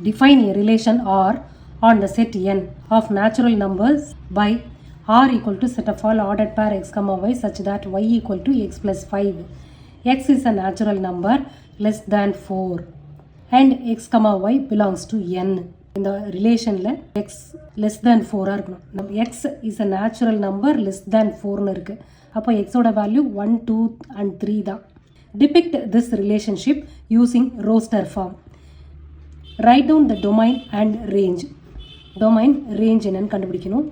define a relation R on the set n of natural numbers by R equal to set of all ordered pair x comma y such that y equal to x plus 5. X is a natural number less than 4 and x comma y belongs to n. In the relation x less than 4 இருக்கணும். X is a natural number less than 4 இருக்கு. அப்போ x ஓட value 1, 2 and 3 தான். Depict this relationship using roster form. Write down the domain and range. Domain range என்னன்னு கண்டுபிடிக்கணும்.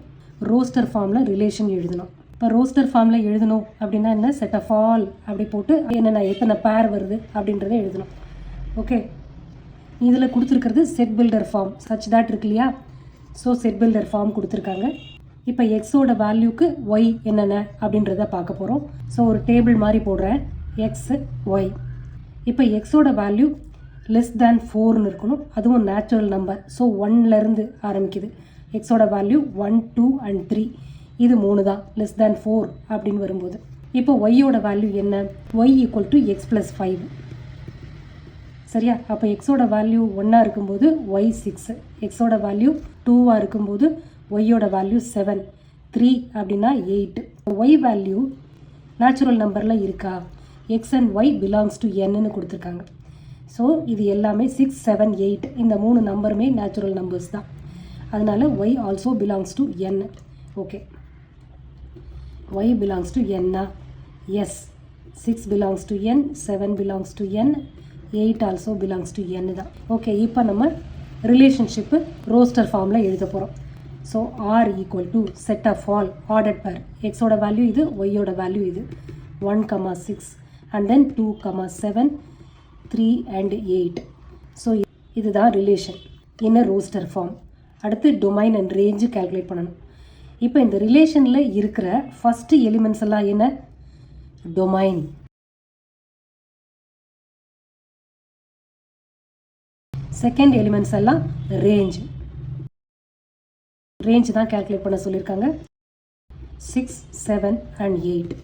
roster formல relation எழுதணும். இப்போ roster formல எழுதணும் அப்படின்னா என்ன, set of all அப்படி போட்டு என்னென்ன எத்தனை பேர் வருது அப்படின்றத எழுதணும். ஓகே, இதில் கொடுத்துருக்கிறது set builder form such that இருக்கு இல்லையா. ஸோ செட் பில்டர் ஃபார்ம் கொடுத்துருக்காங்க. இப்போ எக்ஸோட வேல்யூக்கு ஒய் என்னென்ன அப்படின்றத பார்க்க போகிறோம். ஸோ ஒரு டேபிள் மாதிரி போடுறேன், எக்ஸு ஒய். இப்போ எக்ஸோட வேல்யூ லெஸ் தேன் 4ன்னு இருக்கணும், அதுவும் நேச்சுரல் நம்பர். ஸோ 1லேருந்து ஆரம்பிக்குது. எக்ஸோட வேல்யூ 1, 2 and 3, இது 3 தான் லெஸ் தேன் 4 அப்படின்னு வரும்போது. இப்போ ஒய்யோட வேல்யூ என்ன, y equal to x plus 5. சரியா, அப்போ எக்ஸோட வேல்யூ 1 இருக்கும்போது ஒய் 6, எக்ஸோட வேல்யூ 2 இருக்கும்போது ஒய்யோட வேல்யூ 7, 3 அப்படின்னா 8. ஒய் வேல்யூ நேச்சுரல் நம்பரில் இருக்கா, x and y belongs to என்னன்னு கொடுத்துருக்காங்க. ஸோ இது எல்லாமே 6, 7, 8 இந்த 3 நம்பருமே நேச்சுரல் நம்பர்ஸ் தான். அதனால y also belongs to n. Okay, y belongs to என்னா, yes. 6 belongs to n, 7 belongs to n, 8 also belongs to n தான். ஓகே, இப்போ நம்ம ரிலேஷன்ஷிப்பு ரோஸ்டர் ஃபார்மில் எழுத போகிறோம். So R equal to set of all ordered pair. எக்ஸோட value இது, ஒய்யோட வேல்யூ இது. 1, 6 அண்ட் தென் 2, 7, 3 and 8. ஸோ இதுதான் ரிலேஷன் இன் ரோஸ்டர் ஃபார்ம். அடுத்து டொமைன் அண்ட் ரேஞ்சு கால்குலேட் பண்ணணும். இப்போ இந்த ரிலேஷனில் இருக்கிற ஃபஸ்ட்டு எலிமெண்ட்ஸ் எல்லாம் என்ன, டொமைன். செகண்ட் எலிமெண்ட்ஸ் எல்லாம் ரேஞ்ச். ரேஞ்ச் தான் கால்குலேட் பண்ண சொல்லியிருக்காங்க. 6, 7 and 8.